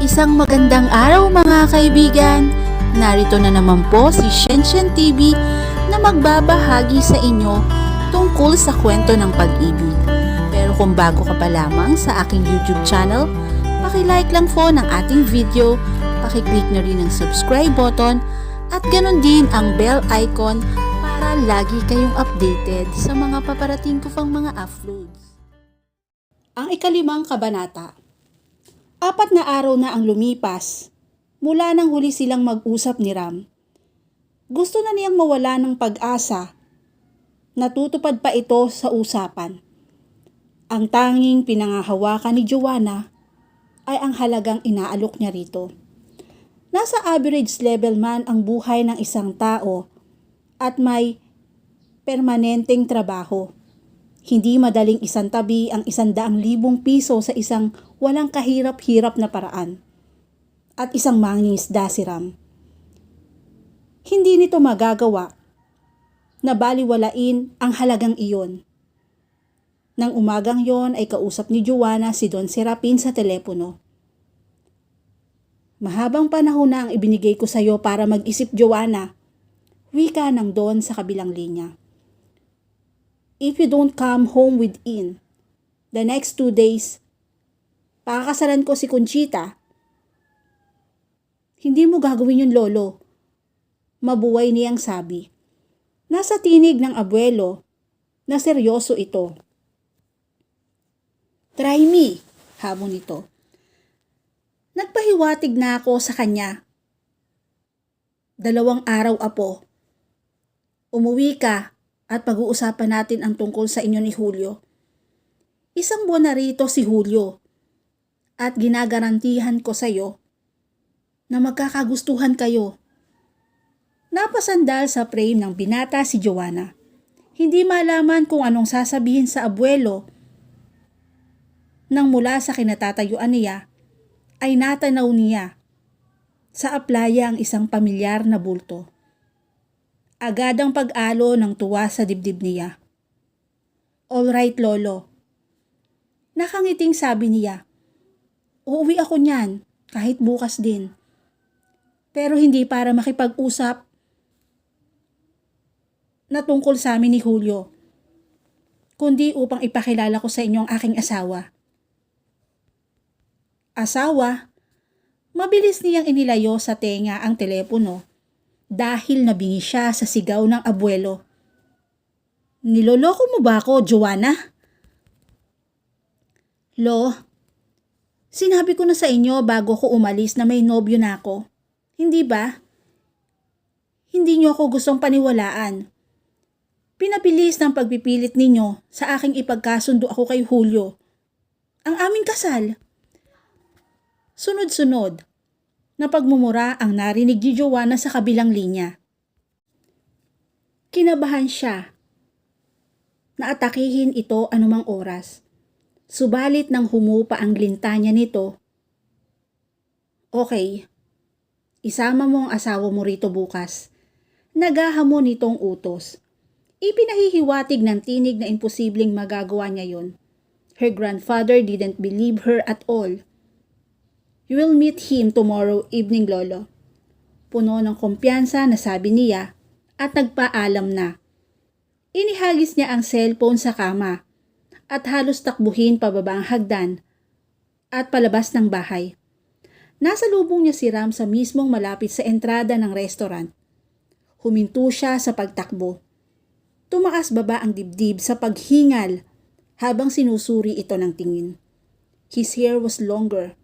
Isang magandang araw mga kaibigan! Narito na naman po si Shenshen TV na magbabahagi sa inyo tungkol sa kwento ng pag-ibig. Pero kung bago ka pa lamang sa aking YouTube channel, paki-like lang po ng ating video, paki-click na rin ang subscribe button at ganon din ang bell icon para lagi kayong updated sa mga paparating ko pang mga uploads. Ang ikalimang kabanata. 4 na araw na ang lumipas mula nang huli silang mag-usap ni Ram. Gusto na niyang mawala ng pag-asa. Natutupad pa ito sa usapan. Ang tanging pinangahawakan ni Joanna ay ang halagang inaalok niya rito. Nasa average level man ang buhay ng isang tao at may permanenteng trabaho. Hindi madaling isantabi ang 100,000 piso sa isang walang kahirap-hirap na paraan. At isang mangingisda si Ram. Hindi nito magagawa na baliwalain ang halagang iyon. Nang umagang yon ay kausap ni Joanna si Don Serapin sa telepono. Mahabang panahon na ang ibinigay ko sa iyo para mag-isip, Joanna. Wika ng Don sa kabilang linya. If you don't come home within the next 2 days, pakakasalan ko si Conchita. Hindi mo gagawin yun, Lolo. Mabuhay niyang sabi. Nasa tinig ng abuelo na seryoso ito. Try me, hamon nito. Nagpahiwatig na ako sa kanya. 2 araw, apo. Umuwi ka. At pag-uusapan natin ang tungkol sa inyo ni Julio. 1 buwan na rito si Julio. At ginagarantihan ko sa iyo na magkakagustuhan kayo. Napasandal sa frame ng binata si Joanna. Hindi malaman kung anong sasabihin sa abuelo. Nang mula sa kinatatayuan niya, ay natanaw niya sa aplaya ang isang pamilyar na bulto. Agad ang pag-alo ng tuwa sa dibdib niya. All right, Lolo. Nakangiting sabi niya. Uuwi ako niyan, kahit bukas din. Pero hindi para makipag-usap na tungkol sa amin ni Julio, kundi upang ipakilala ko sa inyo ang aking asawa. Asawa? Mabilis niyang inilayo sa tenga ang telepono. Dahil nabingi siya sa sigaw ng abuelo. Niloloko mo ba ako, Joanna? Lo, sinabi ko na sa inyo bago ko umalis na may nobyo na ako. Hindi ba? Hindi niyo ako gustong paniwalaan. Pinabilis ng pagpipilit ninyo sa aking ipagkasundo ako kay Julio. Ang aming kasal. Sunod-sunod na pagmumura ang narinig ni Joanna sa kabilang linya. Kinabahan siya na atakihin ito anumang oras. Subalit nang humupa ang glinta niya nito, okay, isama mo ang asawa mo rito bukas. Nagahamon nitong utos. Ipinahihiwatig ng tinig na imposibleng magagawa niya yon. Her grandfather didn't believe her at all. You will meet him tomorrow evening, Lolo. Puno ng kumpiyansa na sabi niya at nagpaalam na. Inihagis niya ang cellphone sa kama at halos takbuhin pababa ang hagdan at palabas ng bahay. Nasa lubong niya si Ram sa mismong malapit sa entrada ng restaurant. Huminto siya sa pagtakbo. Tumaas baba ang dibdib sa paghingal habang sinusuri ito ng tingin. His hair was longer.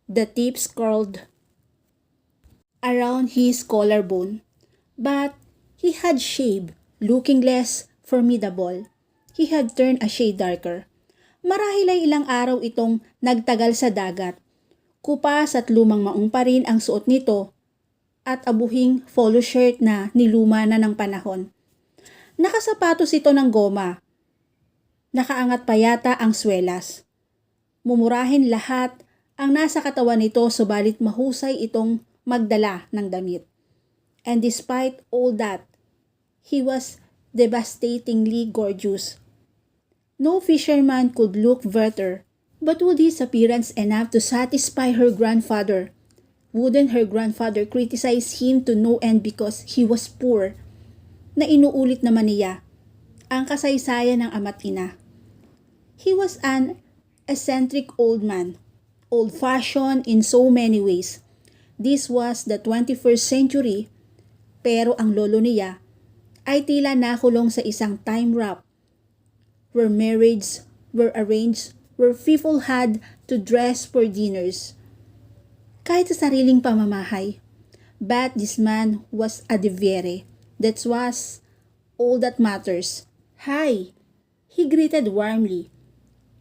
The tips curled around his collarbone, but he had shaved, looking less formidable. He had turned a shade darker. Marahil ay ilang araw itong nagtagal sa dagat. Kupas at lumang maong pa rin ang suot nito at abuhing polo shirt na niluma na ng panahon. Nakasapatos ito ng goma. Nakaangat pa yata ang swelas. Mumurahin lahat ang nasa katawan nito subalit mahusay itong magdala ng damit. And despite all that, he was devastatingly gorgeous. No fisherman could look better But would his appearance enough to satisfy her grandfather? Wouldn't her grandfather criticize him to no end because he was poor? Na inuulit naman niya ang kasaysayan ng ama't ina. He was an eccentric old man, old-fashioned in so many ways. This was the 21st century, pero ang lolo niya ay tila nakulong sa isang time wrap where marriages were arranged, where people had to dress for dinners. Kahit sa sariling pamamahay. But this man was a deviere. That was all that matters. Hi, he greeted warmly,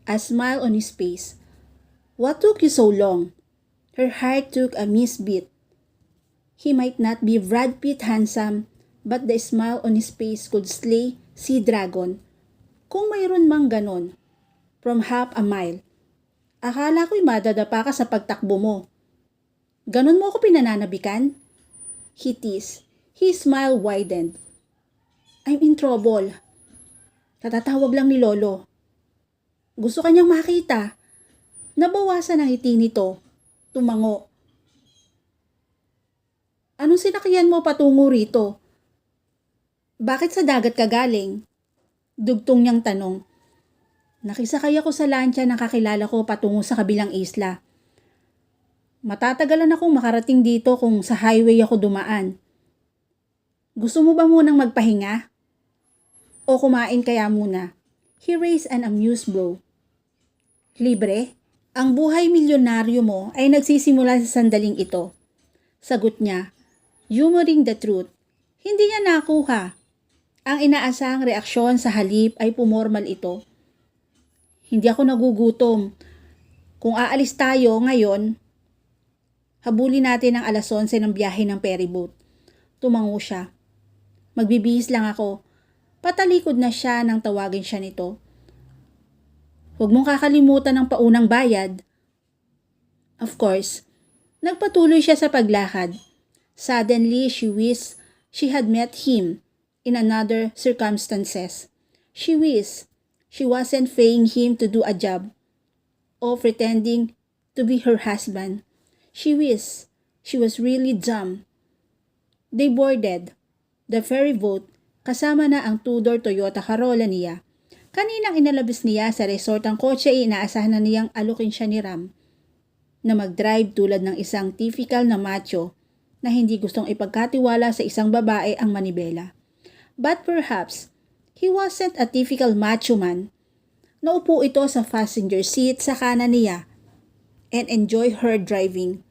a smile on his face. What took you so long? Her heart took a misbeat. He might not be Brad Pitt handsome, but the smile on his face could slay Sea Dragon. Kung mayroon mang ganon, from half a mile. Akala ko'y madadapa ka sa pagtakbo mo. Ganon mo ako pinananabikan? He teased. His smile widened. I'm in trouble. Katatawag lang ni Lolo. Gusto kanyang makita. Nabawasan ang ngiti nito. Tumango. Anong sinakyan mo patungo rito? Bakit sa dagat ka galing? Dugtong niyang tanong. Nakisakay ako sa lancha ng kakilala ko patungo sa kabilang isla. Matatagalan akong makarating dito kung sa highway ako dumaan. Gusto mo ba munang magpahinga? O kumain kaya muna? He raised an amused brow. Libre? Ang buhay milyonaryo mo ay nagsisimula sa sandaling ito. Sagot niya, humoring the truth. Hindi niya nakuha. Ang inaasahang reaksyon sa halip ay pumormal ito. Hindi ako nagugutom. Kung aalis tayo ngayon, habulin natin ang 11:00 ng biyahe ng ferryboat. Tumango siya. Magbibihis lang ako. Patalikod na siya nang tawagin siya nito. Huwag mong kakalimutan ng paunang bayad. Of course, nagpatuloy siya sa paglakad. Suddenly, she wished she had met him in another circumstances. She wished she wasn't paying him to do a job or pretending to be her husband. She wished she was really dumb. They boarded the ferry boat kasama na ang two-door Toyota Corolla niya. Kaninang inalabas niya sa resort ang kotse ay inaasahan na niyang alukin siya ni Ram na mag-drive tulad ng isang typical na macho na hindi gustong ipagkatiwala sa isang babae ang manibela. But perhaps, he wasn't a typical macho man. Naupo ito sa passenger seat sa kanan niya and enjoy her driving.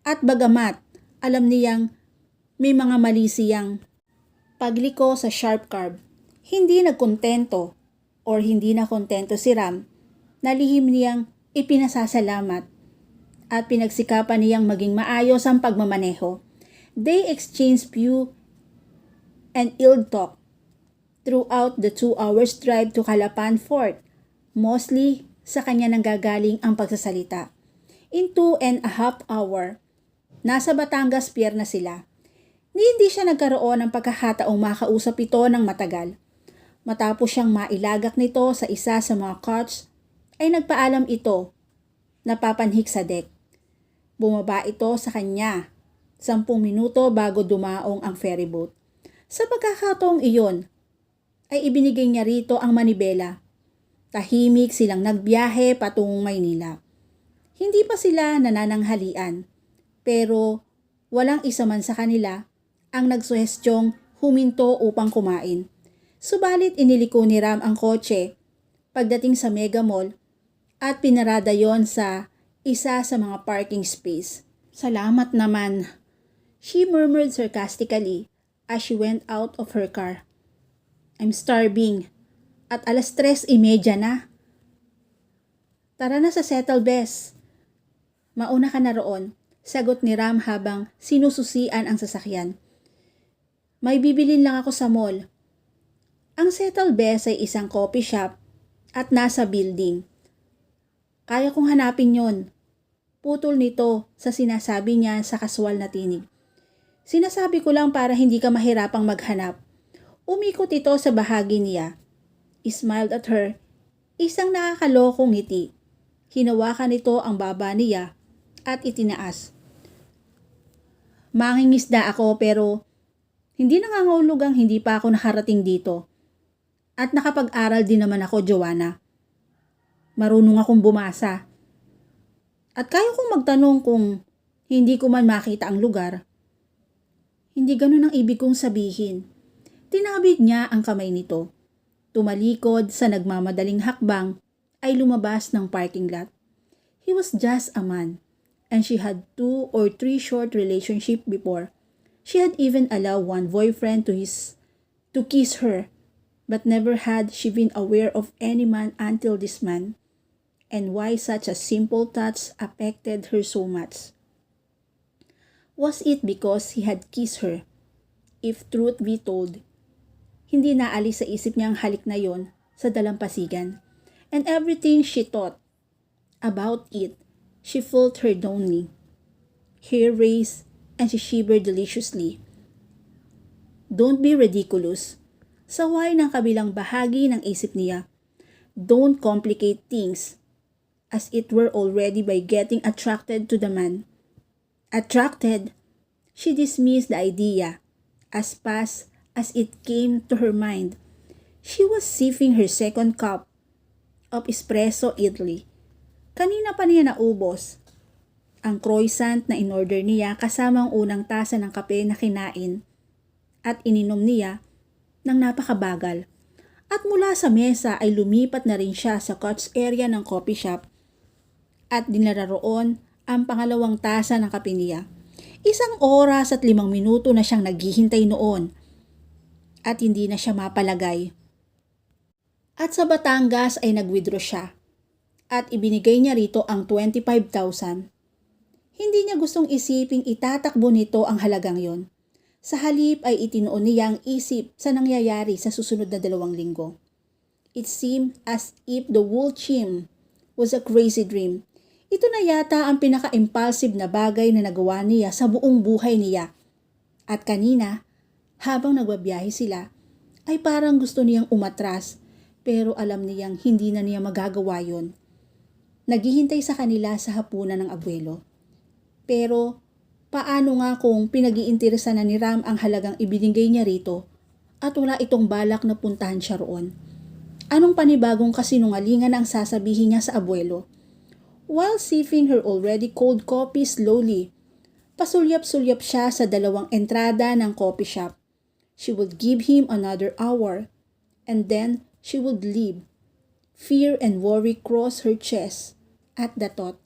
At bagamat, alam niyang may mga mali siyang pagliko sa sharp curve, hindi nagkontento or hindi na kontento si Ram na lihim niyang ipinasasalamat at pinagsikapan niyang maging maayos ang pagmamaneho. They exchanged few and ill talk throughout the 2 hours drive to Calapan Fort. Mostly sa kanya nanggagaling ang pagsasalita. In 2.5 hours, nasa Batangas Pier na sila. Hindi siya nagkaroon ng pagkakataong makausap ito ng matagal. Matapos siyang mailagak nito sa isa sa mga carts, ay nagpaalam ito, napapanhik sa deck. Bumaba ito sa kanya, 10 minuto bago dumaong ang ferryboat. Sa pagkakataong iyon, ay ibinigay niya rito ang manibela. Tahimik silang nagbiyahe patungong Maynila. Hindi pa sila nanananghalian, pero walang isa man sa kanila ang nagsuhestyong huminto upang kumain. Subalit iniliko ni Ram ang kotse pagdating sa Mega Mall at pinarada yon sa isa sa mga parking space. Salamat naman, she murmured sarcastically as she went out of her car. I'm starving at 3:30 na. Tara na sa Settle Best. Mauna ka na roon, sagot ni Ram habang sinususian ang sasakyan. May bibilin lang ako sa mall. Ang Settle Best ay isang coffee shop at nasa building. Kaya kong hanapin yon. Putol nito sa sinasabi niya sa kaswal na tinig. Sinasabi ko lang para hindi ka mahirapang maghanap. Umikot ito sa bahagi niya. He smiled at her, isang nakakalokong ngiti. Hinawakan nito ang baba niya at itinaas. Mangingisda ako pero hindi nangangahulugang hindi pa ako nakarating dito. At nakapag-aral din naman ako, Joanna. Marunong akong bumasa. At kaya kong magtanong kung hindi ko man makita ang lugar. Hindi ganun ang ibig kong sabihin. Tinabig niya ang kamay nito. Tumalikod sa nagmamadaling hakbang ay lumabas ng parking lot. He was just a man, and she had 2 or 3 short relationship before. She had even allowed one boyfriend to kiss her, but never had she been aware of any man until this man, and why such a simple touch affected her so much. Was it because he had kissed her? If truth be told, hindi naalis sa isip niya ang halik na yon sa dalampasigan, and everything she thought about it, she felt her dawning. Hair raised, and she shivered deliciously. Don't be ridiculous. Saway ng kabilang bahagi ng isip niya. Don't complicate things, as it were already by getting attracted to the man. Attracted? She dismissed the idea as fast as it came to her mind. She was sipping her second cup of espresso idly. Kanina pa niya naubos ang croissant na in-order niya kasama ang unang tasa ng kape na kinain at ininom niya ng napakabagal. At mula sa mesa ay lumipat na rin siya sa couch area ng coffee shop at dinala roon ang pangalawang tasa ng kape niya. 1 oras at 5 minuto na siyang naghihintay noon at hindi na siya mapalagay. At sa Batangas ay nag-withdraw siya at ibinigay niya rito ang 25,000. Hindi niya gustong isiping itatakbo nito ang halagang yon. Sa halip ay itinoon niya ang isip sa nangyayari sa susunod na 2 linggo. It seemed as if the whole team was a crazy dream. Ito na yata ang pinaka-impulsive na bagay na nagawa niya sa buong buhay niya. At kanina, habang nagbabiyahe sila, ay parang gusto niyang umatras, pero alam niyang hindi na niya magagawa yon. Naghihintay sa kanila sa hapunan ng abuelo. Pero paano nga kung pinag-iinteresan na ni Ram ang halagang ibinigay niya rito at wala itong balak na puntahan siya roon? Anong panibagong kasinungalingan ang sasabihin niya sa abuelo? While sipping her already cold coffee slowly, pasulyap-sulyap siya sa 2 entrada ng coffee shop. She would give him another hour, and then she would leave. Fear and worry crossed her chest at the thought.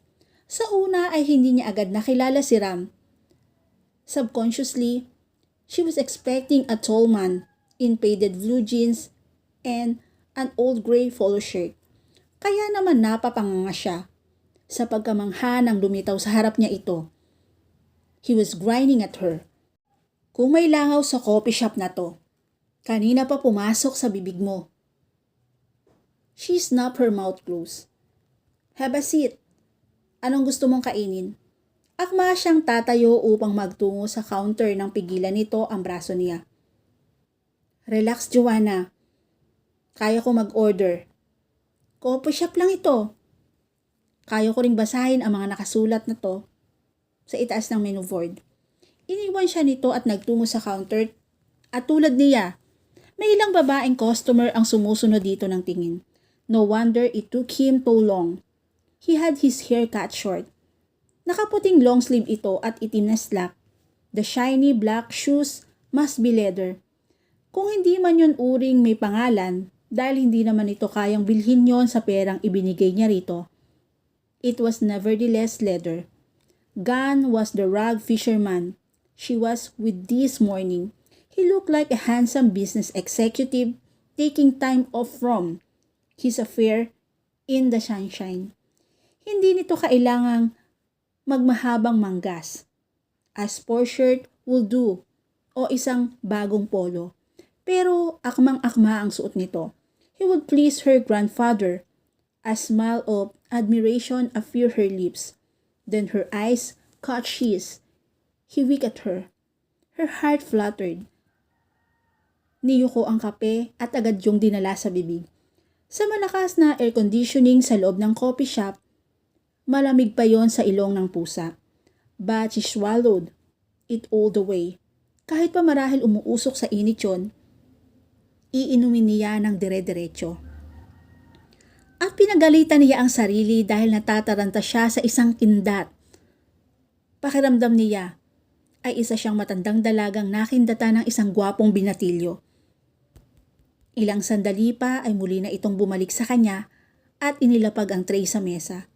Sa una ay hindi niya agad nakilala si Ram. Subconsciously, she was expecting a tall man in faded blue jeans and an old gray polo shirt. Kaya naman napapanganga siya sa pagkamangha ng lumitaw sa harap niya ito. He was grinning at her. Kung may langaw sa coffee shop na to, kanina pa pumasok sa bibig mo. She snapped her mouth closed. Have a seat. Anong gusto mong kainin? Akma siyang tatayo upang magtungo sa counter nang pigilan nito ang braso niya. Relax, Joanna. Kaya ko mag-order. Coffee shop lang ito. Kaya ko ring basahin ang mga nakasulat na to sa itaas ng menu board. Iniwan siya nito at nagtungo sa counter at tulad niya, may ilang babaeng customer ang sumusunod dito ng tingin. No wonder it took him so long. He had his hair cut short. Nakaputing long sleeve ito at itim na slack. The shiny black shoes must be leather. Kung hindi man yun uring may pangalan, dahil hindi naman ito kayang bilhin yon sa perang ibinigay niya rito. It was nevertheless leather. Gone was the rag fisherman she was with this morning. He looked like a handsome business executive taking time off from his affair in the sunshine. Hindi nito kailangang magmahabang manggas. A sport shirt will do o isang bagong polo. Pero akmang-akma ang suot nito. He would please her grandfather. A smile of admiration appeared her lips. Then her eyes caught his. He winked at her. Her heart fluttered. Niyuko ang kape at agad yung dinala sa bibig. Sa malakas na air conditioning sa loob ng coffee shop, Malamig pa yon sa ilong ng pusa. But she swallowed it all the way. Kahit pa marahil umuusok sa init yon, iinumin niya ng dire-diretso. At pinagalitan niya ang sarili dahil natataranta siya sa isang kindat. Pakiramdam niya ay isa siyang matandang dalagang nakindata ng isang gwapong binatilyo. Ilang sandali pa ay muli na itong bumalik sa kanya at inilapag ang tray sa mesa.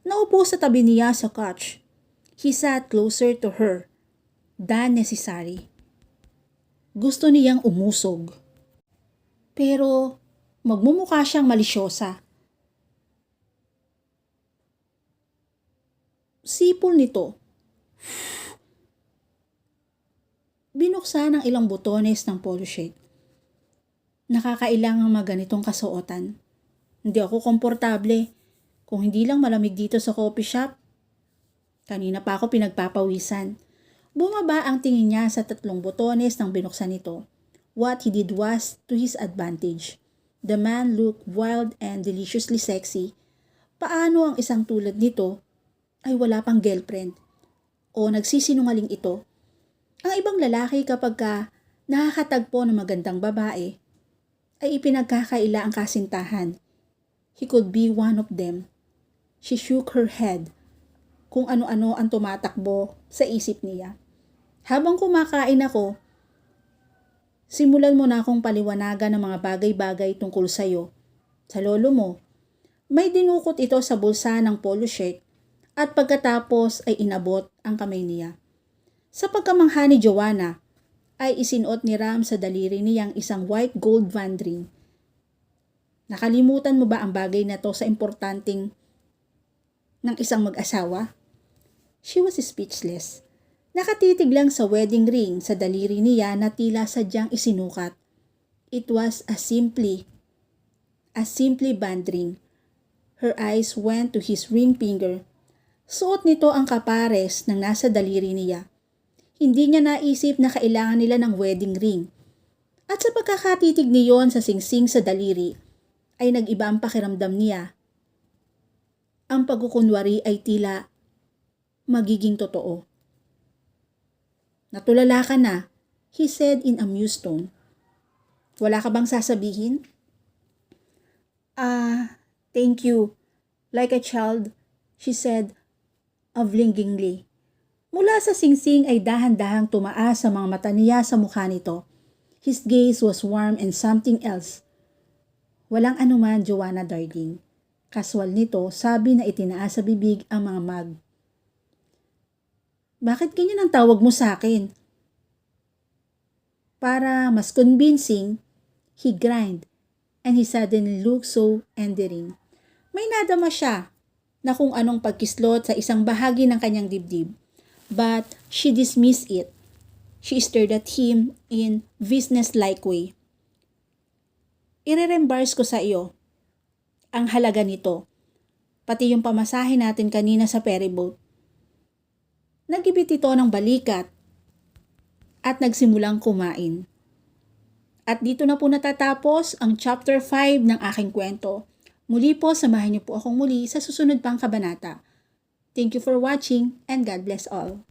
Naupo sa tabi niya sa couch. He sat closer to her than necessary. Gusto niyang umusog. Pero magmumukha siyang malisyosa. Sipol nito. Binuksan ang ilang butones ng polo shirt. Nakakailangang maganitong kasuotan. Hindi ako komportable. Kung hindi lang malamig dito sa coffee shop. Kanina pa ako pinagpapawisan. Bumaba ang tingin niya sa 3 butones ng binuksan nito. What he did was to his advantage. The man looked wild and deliciously sexy. Paano ang isang tulad nito ay wala pang girlfriend? O nagsisinungaling ito? Ang ibang lalaki kapag nakakatagpo ng magandang babae, ay ipinagkakaila ang kasintahan. He could be one of them. She shook her head. Kung ano-ano ang tumatakbo sa isip niya. Habang kumakain ako, simulan mo na akong paliwanagan ng mga bagay-bagay tungkol sa'yo. Sa lolo mo, may dinukot ito sa bulsa ng polo shirt at pagkatapos ay inabot ang kamay niya. Sa pagkamangha ni Joanna, ay isinuot ni Ram sa daliri niyang isang white gold band ring. Nakalimutan mo ba ang bagay na to sa importanteng ng isang mag-asawa? She was speechless. Nakatitig lang sa wedding ring sa daliri niya na tila sadyang isinukat. It was a simply band ring. Her eyes went to his ring finger. Suot nito ang kapares ng nasa daliri niya. Hindi niya naisip na kailangan nila ng wedding ring. At sa pagkakatitig niyon sa singsing sa daliri, ay nag-iba ang pakiramdam niya. Ang pagkukunwari ay tila magiging totoo. Natulala ka na, he said in amused tone. Wala ka bang sasabihin? Thank you. Like a child, she said avlingingly. Mula sa singsing ay dahan-dahang tumaas sa mga mata niya sa mukha nito. His gaze was warm and something else. Walang anuman, Joanna darling. Kaswal nito, sabi na itinaas sa bibig ang mga mag. Bakit ganyan ang tawag mo sa akin? Para mas convincing, he grinned and he suddenly looked so endearing. May nadama siya na kung anong pagkislot sa isang bahagi ng kanyang dibdib. But she dismissed it. She stared at him in business-like way. Irerembars ko sa iyo ang halaga nito, pati yung pamasahe natin kanina sa ferryboat. Nagibit ito ng balikat at nagsimulang kumain. At dito na po natatapos ang chapter 5 ng aking kwento. Muli po, samahan niyo po akong muli sa susunod pang kabanata. Thank you for watching and God bless all.